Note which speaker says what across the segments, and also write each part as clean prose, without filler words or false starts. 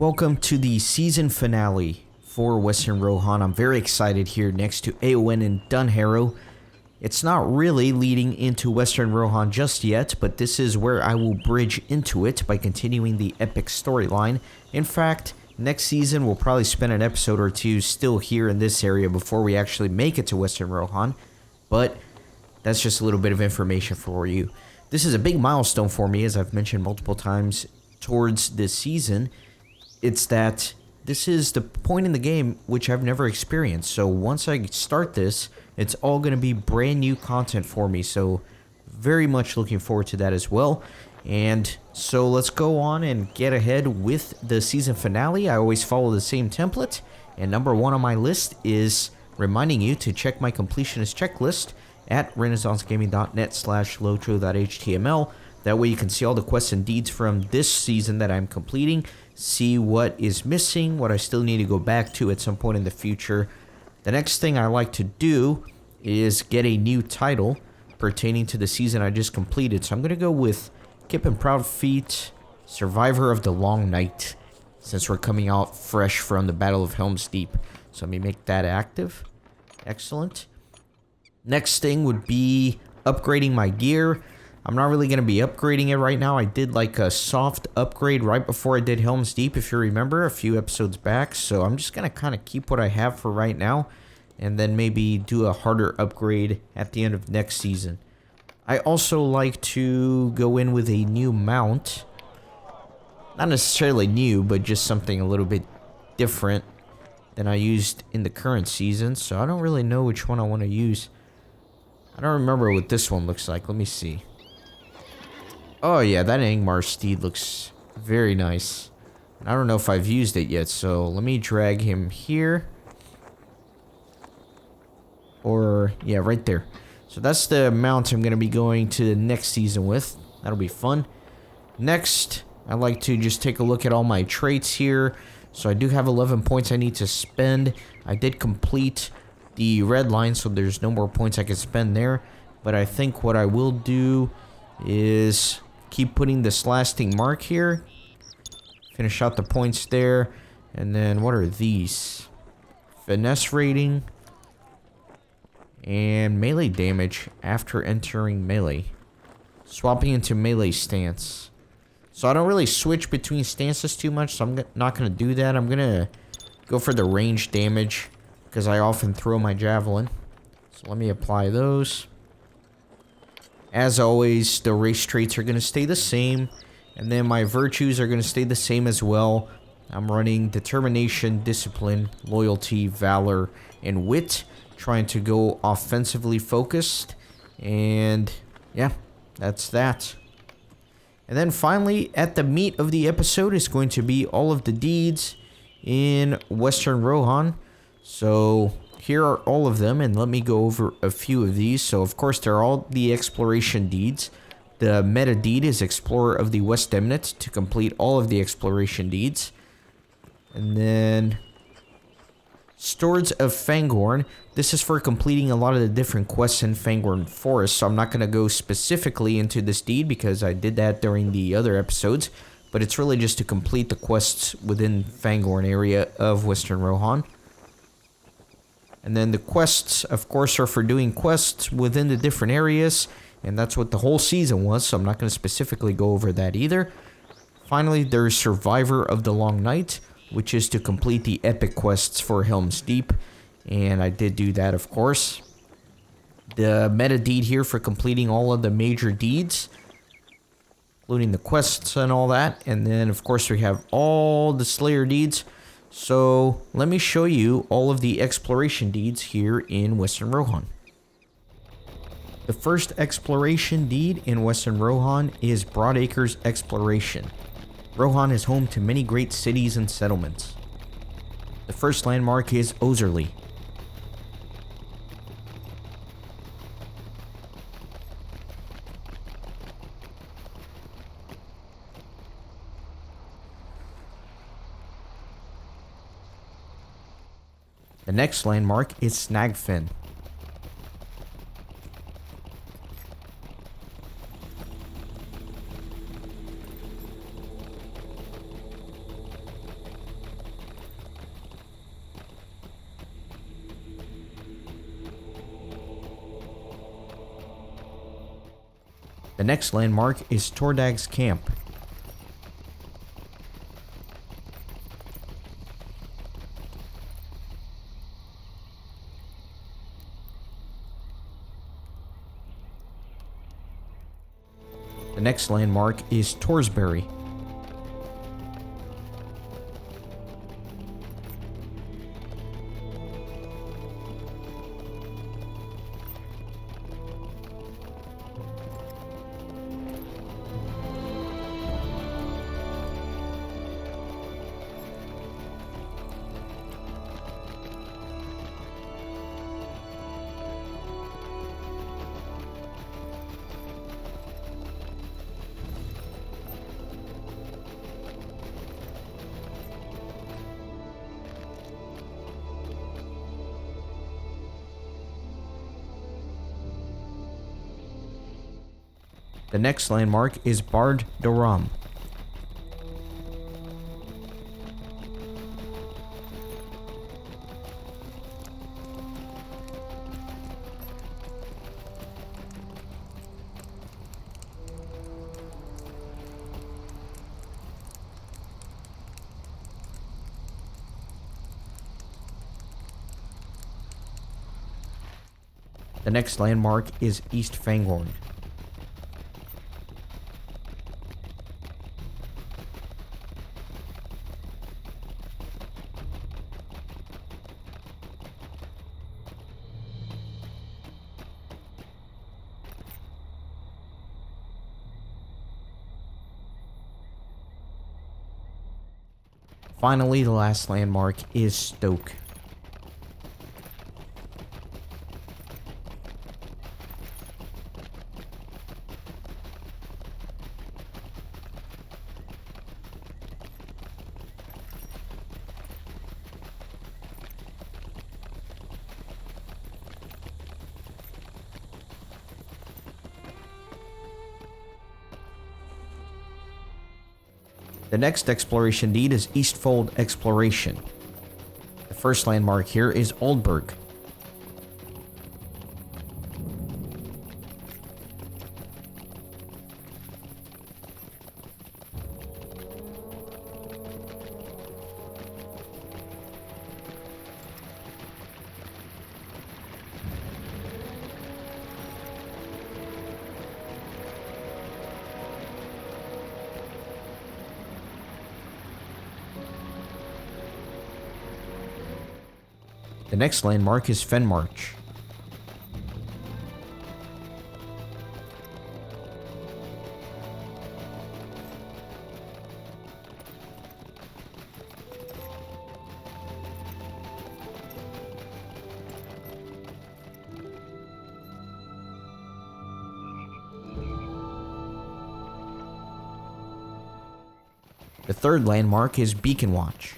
Speaker 1: Welcome to the season finale for Western Rohan. I'm very excited here next to Eowyn and Dunharrow. It's not really leading into Western Rohan just yet, but this is where I will bridge into it by continuing the epic storyline. In fact, next season we'll probably spend an episode or two still here in this area before we actually make it to Western Rohan, but that's just a little bit of information for you. This is a big milestone for me, as I've mentioned multiple times towards this season. It's that this is the point in the game which I've never experienced. So once I start this, it's all going to be brand new content for me. So very much looking forward to that as well. And so let's go on and get ahead with the season finale. I always follow the same template. And number one on my list is reminding you to check my completionist checklist at renaissancegaming.net/lotro.html. That way you can see all the quests and deeds from this season that I'm completing, see what is missing, what I still need to go back to at some point in the future. The next thing I like to do is get a new title pertaining to the season I just completed. So I'm going to go with Kip and Proud Feet, Survivor of the Long Night, since we're coming out fresh from the Battle of Helm's Deep. So let me make that active. Excellent. Next thing would be upgrading my gear. I'm not really going to be upgrading it right now. I did like a soft upgrade right before I did Helm's Deep, if you remember, a few episodes back. So I'm just going to kind of keep what I have for right now and then maybe do a harder upgrade at the end of next season. I also like to go in with a new mount. Not necessarily new, but just something a little bit different than I used in the current season. So I don't really know which one I want to use. I don't remember what this one looks like. Let me see. Oh yeah, that Angmar steed looks very nice. And I don't know if I've used it yet, so let me drag him here. Or, yeah, right there. So that's the mount I'm going to be going to the next season with. That'll be fun. Next, I like to just take a look at all my traits here. So I do have 11 points I need to spend. I did complete the red line, so there's no more points I can spend there. But I think what I will do is keep putting this lasting mark here. Finish out the points there. And then what are these? Finesse rating. And melee damage after entering melee. Swapping into melee stance. So I don't really switch between stances too much, so I'm not going to do that. I'm going to go for the range damage because I often throw my javelin. So let me apply those. As always, the race traits are going to stay the same. And then my virtues are going to stay the same as well. I'm running determination, discipline, loyalty, valor, and wit. Trying to go offensively focused. And yeah, that's that. And then finally, at the meat of the episode is going to be all of the deeds in Western Rohan. So here are all of them, and let me go over a few of these. So, of course, they're all the exploration deeds. The meta deed is Explorer of the West Demnit to complete all of the exploration deeds. And then Stewards of Fangorn. This is for completing a lot of the different quests in Fangorn Forest. So I'm not going to go specifically into this deed because I did that during the other episodes. But it's really just to complete the quests within Fangorn area of Western Rohan. And then the quests, of course, are for doing quests within the different areas. And that's what the whole season was, so I'm not going to specifically go over that either. Finally, there's Survivor of the Long Night, which is to complete the epic quests for Helm's Deep. And I did do that, of course. The meta deed here for completing all of the major deeds, including the quests and all that. And then, of course, we have all the Slayer deeds. So let me show you all of the exploration deeds here in Western Rohan. The first exploration deed in Western Rohan is Broadacres Exploration. Rohan is home to many great cities and settlements. The first landmark is Ozerly. The next landmark is Snagfin. The next landmark is Tordag's Camp. The next landmark is Torsbury. The next landmark is Bard Doram. The next landmark is East Fangorn. Finally, the last landmark is Stoke. The next exploration deed is Eastfold Exploration. The first landmark here is Oldburg. The next landmark is Fenmarch. The third landmark is Beacon Watch.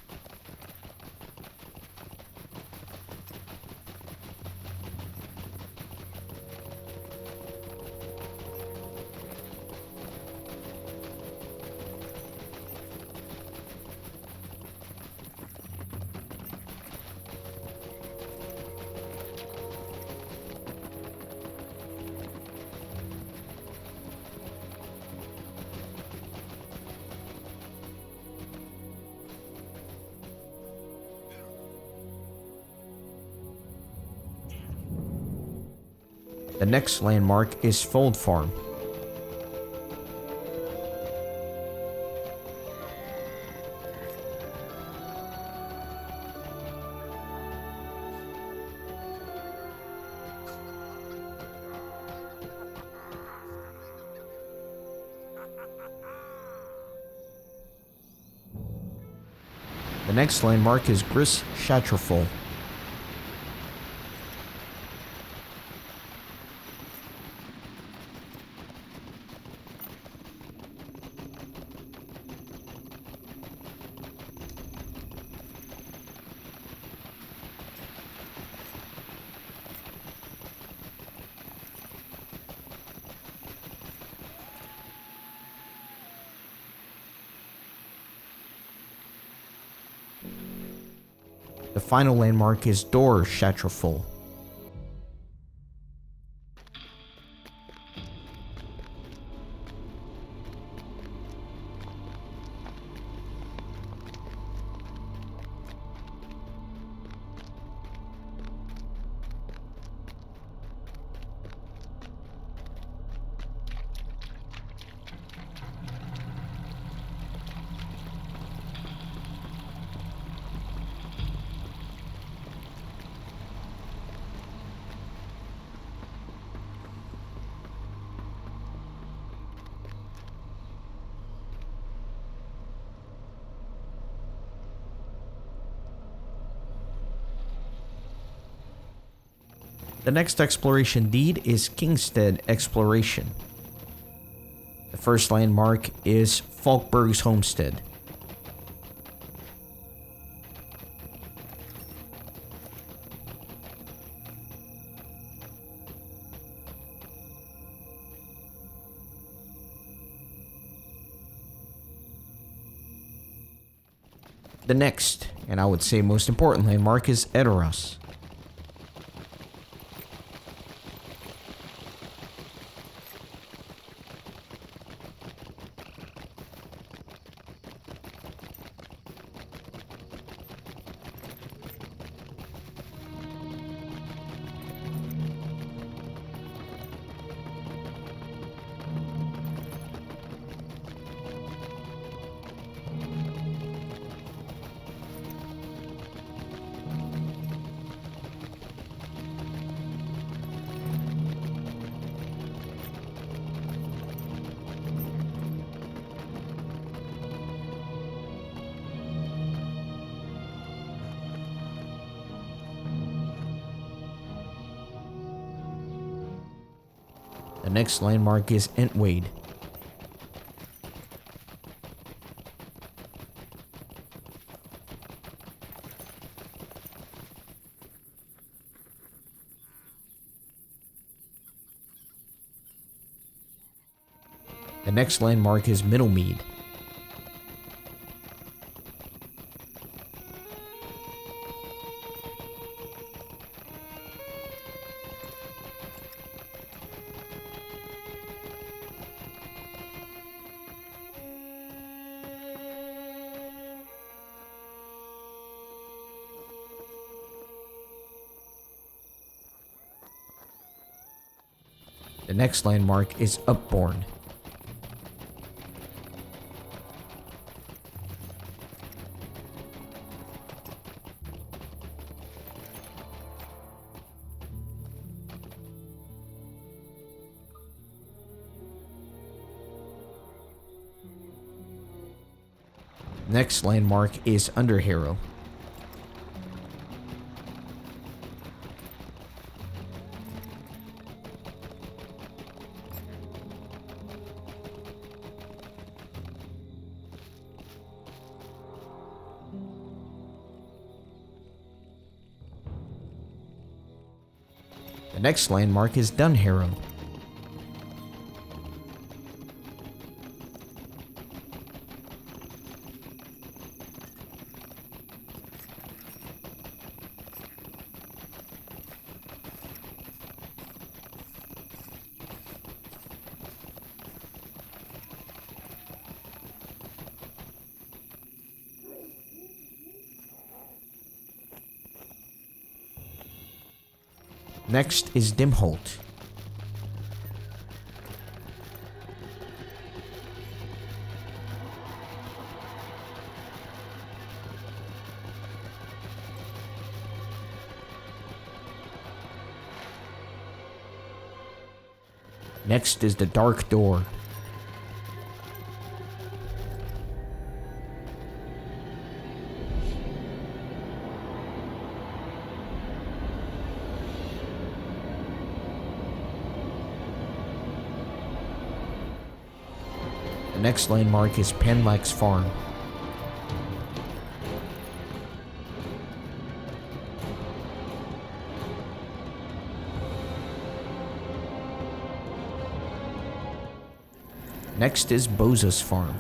Speaker 1: The next landmark is Fold Farm. The next landmark is Gris Shatraful. The final landmark is Dor Shatraful. The next exploration deed is Kingstead Exploration. The first landmark is Falkberg's homestead. The next, and I would say most important landmark, is Edoras. The next landmark is Entwade. The next landmark is Middlemead. The next landmark is Upbourne. Next landmark is Underharrow. The next landmark is Dunharrow. Next is Dimholt. Next is the Dark Door. The next landmark is Penlax Farm. Next is Boza's Farm.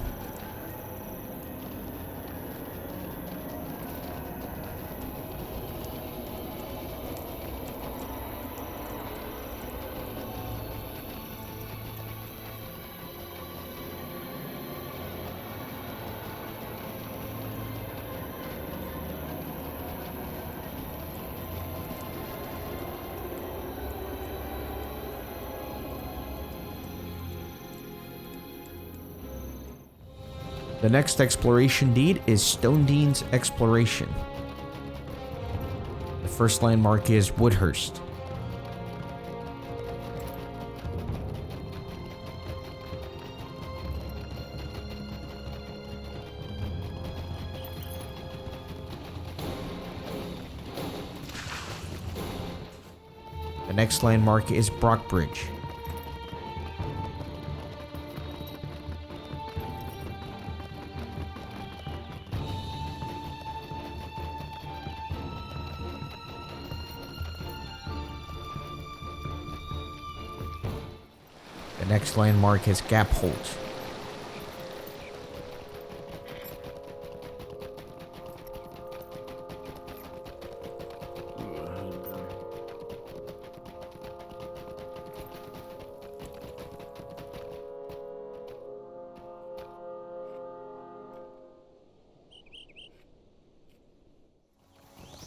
Speaker 1: The next exploration deed is Stonedeans Exploration. The first landmark is Woodhurst. The next landmark is Brockbridge. The next landmark is Gapholt.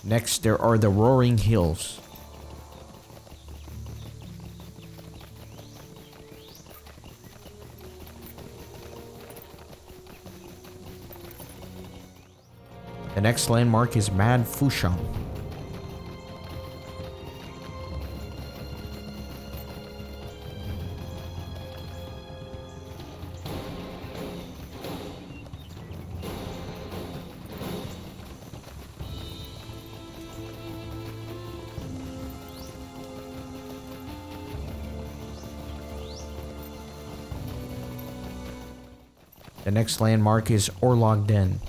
Speaker 1: Next, there are the Roaring Hills. The next landmark is Mad Fushang. The next landmark is Orlog Den.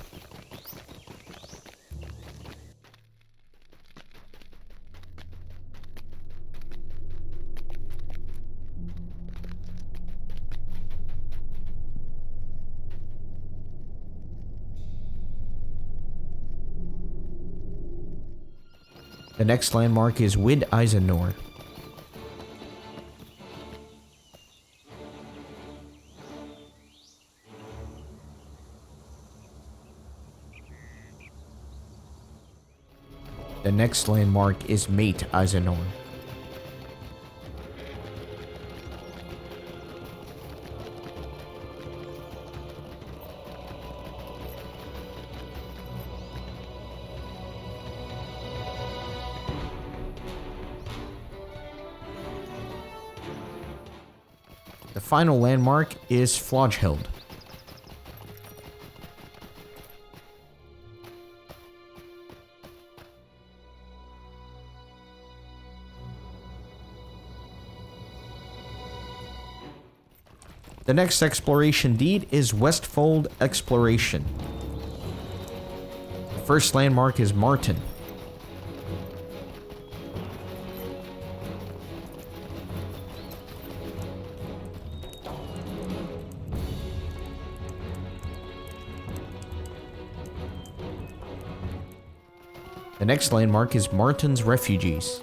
Speaker 1: The next landmark is Wid Eisenor. The next landmark is Mate Eisenor. The final landmark is Flogheld. The next exploration deed is Westfold Exploration. The first landmark is Martin. The next landmark is Martin's Refugees.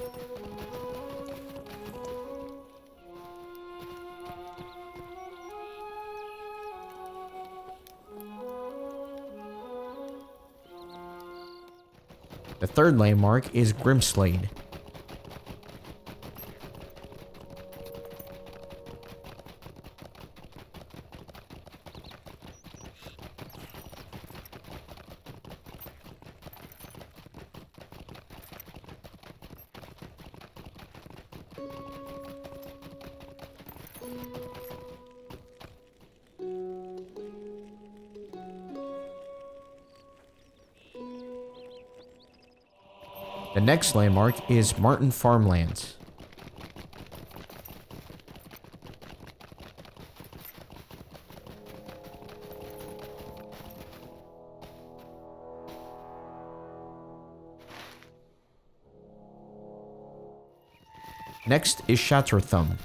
Speaker 1: The third landmark is Grimslade. The next landmark is Martin Farmlands. Next is Shatterthumb.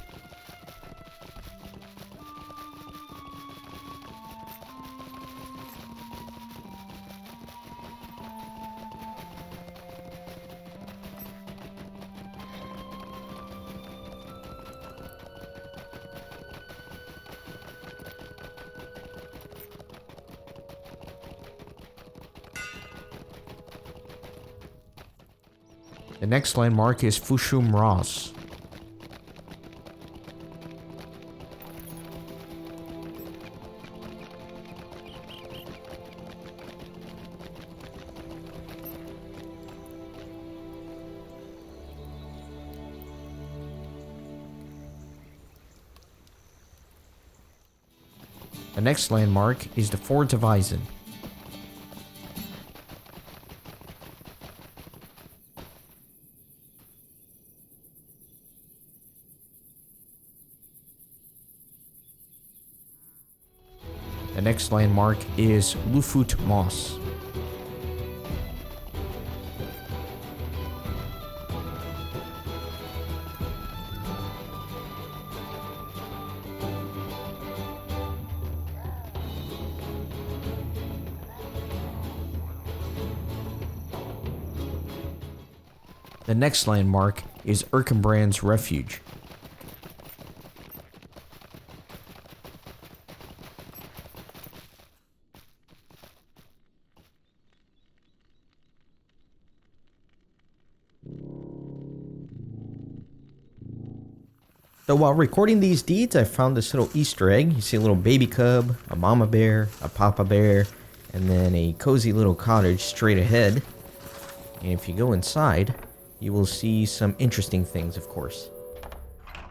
Speaker 1: The next landmark is Fushum Ross. The next landmark is the Fords of Eisen. The next landmark is Lufut Moss. The next landmark is Erkenbrand's Refuge. So while recording these deeds, I found this little Easter egg. You see a little baby cub, a mama bear, a papa bear, and then a cozy little cottage straight ahead. And if you go inside, you will see some interesting things, of course.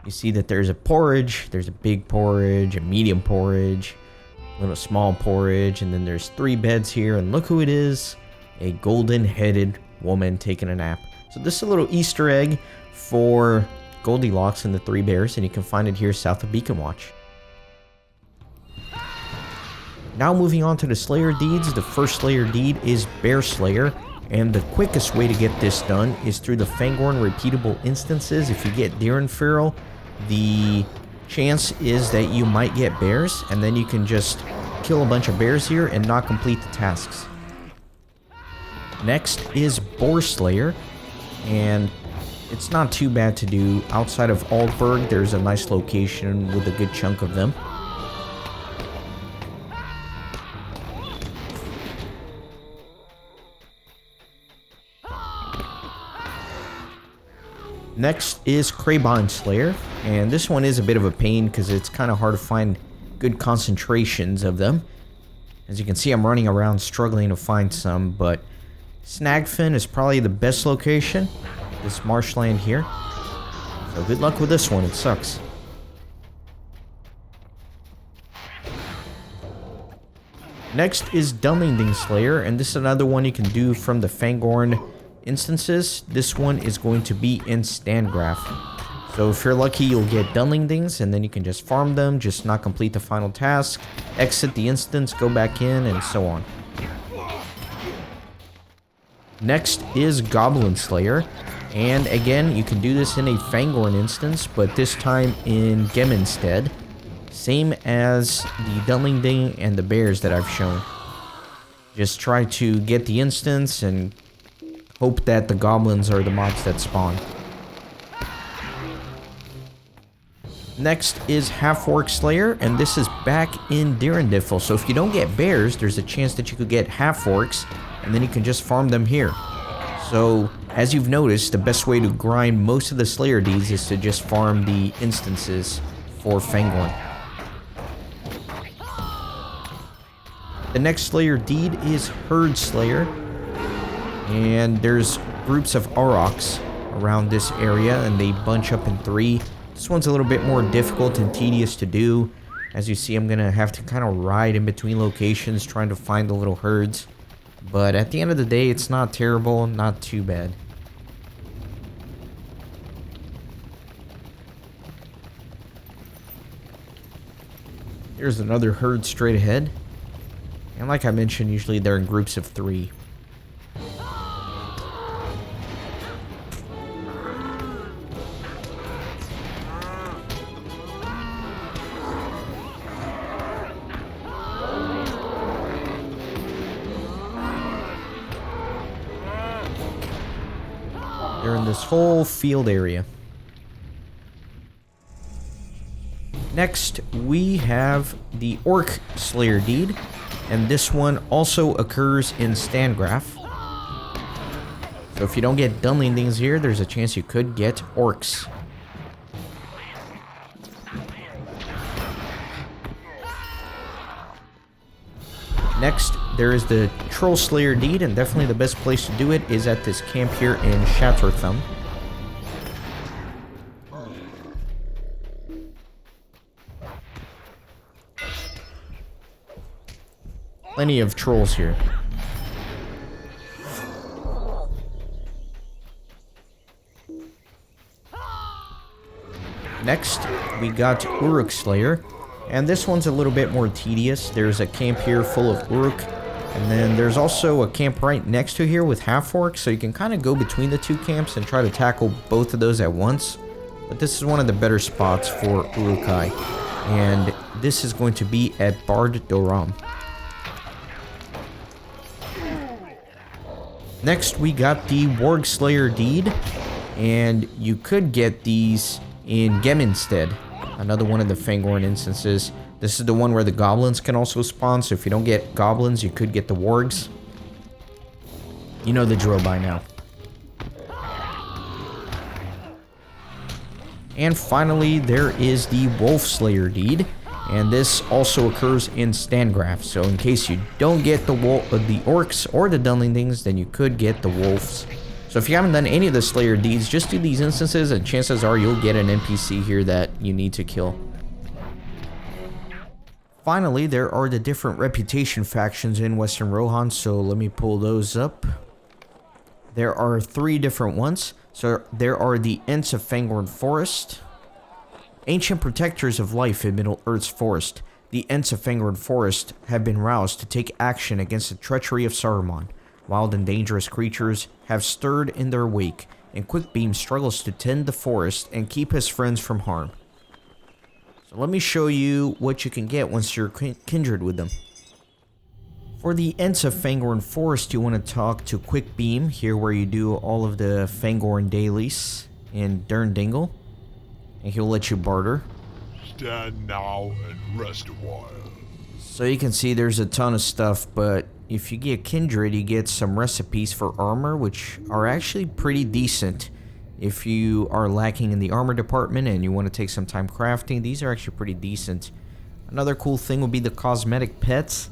Speaker 1: You see that there's a porridge, there's a big porridge, a medium porridge, a little small porridge, and then there's 3 beds here, and look who it is, a golden-headed woman taking a nap. So this is a little Easter egg for Goldilocks and the 3 bears, and you can find it here south of Beacon Watch. Now moving on to the Slayer deeds, the first Slayer deed is Bear Slayer. And the quickest way to get this done is through the Fangorn repeatable instances. If you get Deer and Feral, the chance is that you might get bears, and then you can just kill a bunch of bears here and not complete the tasks. Next is Boar Slayer, and it's not too bad to do. Outside of Aldburg, there's a nice location with a good chunk of them. Next is Craban Slayer, and this one is a bit of a pain because it's kind of hard to find good concentrations of them. As you can see, I'm running around struggling to find some, but Snagfin is probably the best location, this marshland here. So good luck with this one, it sucks. Next is Dunlending Slayer, and this is another one you can do from the Fangorn instances. This one is going to be in Standgraph. So if you're lucky, you'll get Dunlendings, and then you can just farm them, just not complete the final task, exit the instance, go back in, and so on. Next is Goblin Slayer, and again, you can do this in a Fangorn instance, but this time in Geminstead, same as the Dunlending and the bears that I've shown. Just try to get the instance and hope that the goblins are the mobs that spawn. Next is Half-orc Slayer, and this is back in Dirrendiffle. So if you don't get bears, there's a chance that you could get half-orcs, and then you can just farm them here. So, as you've noticed, the best way to grind most of the Slayer deeds is to just farm the instances for Fangorn. The next Slayer deed is Herd Slayer. And there's groups of aurochs around this area, and they bunch up in 3. This one's a little bit more difficult and tedious to do. As you see, I'm going to have to kind of ride in between locations trying to find the little herds. But at the end of the day, it's not terrible, not too bad. Here's another herd straight ahead. And like I mentioned, usually they're in groups of 3. They're in this whole field area. Next, we have the Orc Slayer deed, and this one also occurs in Standgraph. So if you don't get Dunlendings here, there's a chance you could get Orcs. Next, there is the Troll Slayer deed, and definitely the best place to do it is at this camp here in Shatterthumb. Plenty of trolls here. Next, we got Uruk Slayer, And this one's a little bit more tedious. There's a camp here full of Uruk, and then there's also a camp right next to here with Half-orc, so you can kind of go between the two camps and try to tackle both of those at once. But this is one of the better spots for Uruk-hai, and this is going to be at Barad-dûr. Next, we got the Warg Slayer deed, and you could get these in Kingstead, another one of the Fangorn instances. This is the one where the goblins can also spawn, so if you don't get goblins, you could get the wargs. You know the drill by now. And finally, there is the Wolf Slayer deed, and this also occurs in Standgraf. So in case you don't get the orcs or the Dunlendings, then you could get the wolves. So if you haven't done any of the Slayer deeds, just do these instances, and chances are you'll get an NPC here that you need to kill. Finally, there are the different reputation factions in Western Rohan, so let me pull those up. There are 3 different ones. So there are the Ents of Fangorn Forest, ancient protectors of life in Middle-earth's forest. The Ents of Fangorn Forest have been roused to take action against the treachery of Sauron. Wild and dangerous creatures have stirred in their wake, and Quickbeam struggles to tend the forest and keep his friends from harm. So let me show you what you can get once you're kindred with them. For the Ents of Fangorn Forest, you want to talk to Quickbeam, here where you do all of the Fangorn dailies in Durndingle, and he'll let you barter.
Speaker 2: Stand now and rest a while.
Speaker 1: So you can see there's a ton of stuff, but if you get kindred, you get some recipes for armor, which are actually pretty decent. If you are lacking in the armor department and you want to take some time crafting, these are actually pretty decent. Another cool thing would be the cosmetic pets.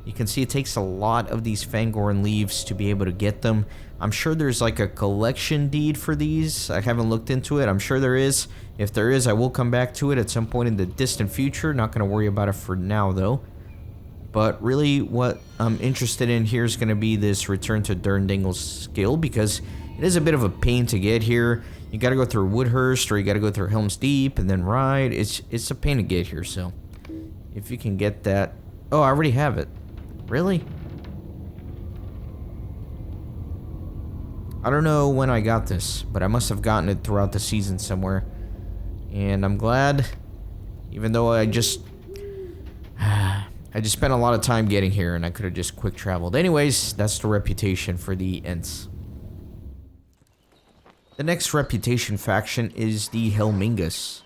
Speaker 1: You can see it takes a lot of these Fangorn leaves to be able to get them. I'm sure there's like a collection deed for these. I haven't looked into it. I'm sure there is. If there is, I will come back to it at some point in the distant future. Not going to worry about it for now, though. But really, what I'm interested in here is going to be this Return to Durndingle's skill, because it is a bit of a pain to get here. You got to go through Woodhurst, or you got to go through Helm's Deep, and then ride. It's a pain to get here, so if you can get that... Oh, I already have it. Really? I don't know when I got this, but I must have gotten it throughout the season somewhere. And I'm glad, even though I just spent a lot of time getting here and I could have just quick traveled. Anyways, that's the reputation for the Ents. The next reputation faction is the Helmingas.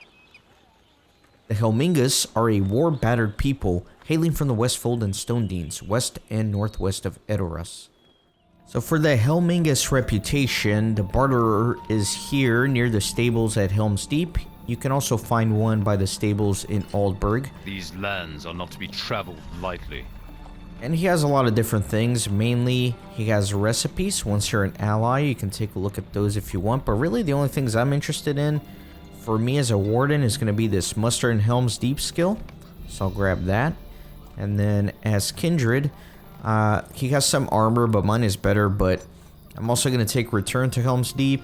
Speaker 1: The Helmingas are a war-battered people hailing from the Westfold and Stonedeans, west and northwest of Eorlingas. So for the Helmingas Reputation, the barterer is here near the stables at Helm's Deep. You can also find one by the stables in Aldburg.
Speaker 3: These lands are not to be traveled lightly.
Speaker 1: And he has a lot of different things. Mainly, he has recipes. Once you're an ally, you can take a look at those if you want. But really, the only things I'm interested in, for me as a warden, is going to be this Muster and Helm's Deep skill. So I'll grab that. And then as Kindred, he has some armor, but mine is better. But I'm also going to take Return to Helm's Deep.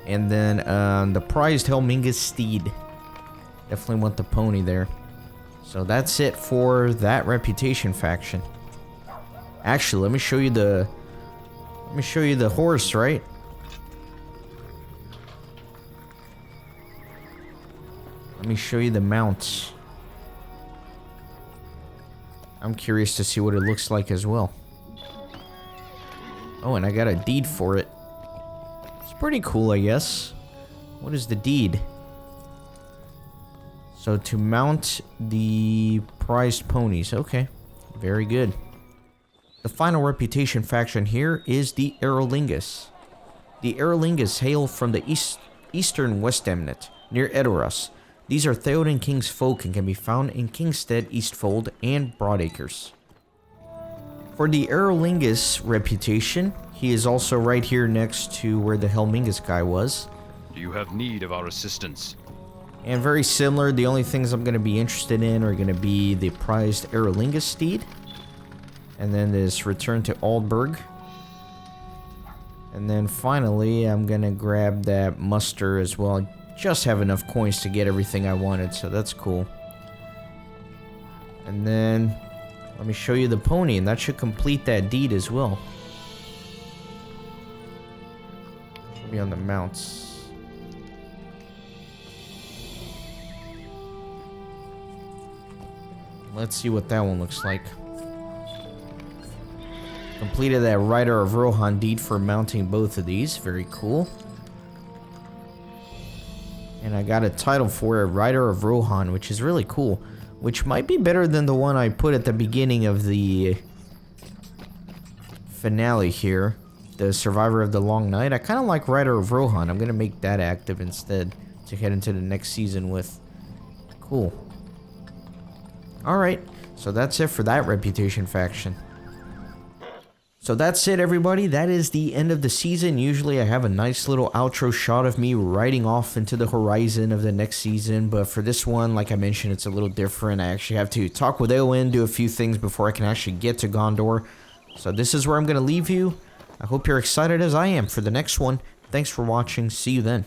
Speaker 1: And then the prized Helmingas Steed. Definitely want the pony there. So that's it for that reputation faction. Actually, let me show you the horse, right? Let me show you the mounts. I'm curious to see what it looks like as well. Oh, and I got a deed for it. It's pretty cool, I guess. What is the deed? So to mount the prized ponies. Okay, very good. The final reputation faction here is the Eorlingas. The Eorlingas hail from the eastern Westemnet, near Edoras. These are Theoden King's folk and can be found in Kingstead, Eastfold, and Broadacres. For the Eorlingas reputation, he is also right here next to where the Helmingas guy was.
Speaker 3: Do you have need of our assistance?
Speaker 1: And very similar, the only things I'm going to be interested in are going to be the prized Eorlingas steed. And then this Return to Aldburg. And then finally, I'm going to grab that muster as well. I just have enough coins to get everything I wanted, so that's cool. And then, let me show you the pony, and that should complete that deed as well. Should be on the mounts. Let's see what that one looks like. Completed that Rider of Rohan deed for mounting both of these. Very cool. And I got a title for it, Rider of Rohan, which is really cool. Which might be better than the one I put at the beginning of the finale here. The Survivor of the Long Night. I kind of like Rider of Rohan. I'm going to make that active instead to head into the next season with. Cool. Alright, so that's it for that Reputation faction. So that's it, everybody. That is the end of the season. Usually I have a nice little outro shot of me riding off into the horizon of the next season, but for this one, like I mentioned, it's a little different. I actually have to talk with Eowyn, do a few things before I can actually get to Gondor. So this is where I'm going to leave you. I hope you're excited as I am for the next one. Thanks for watching. See you then.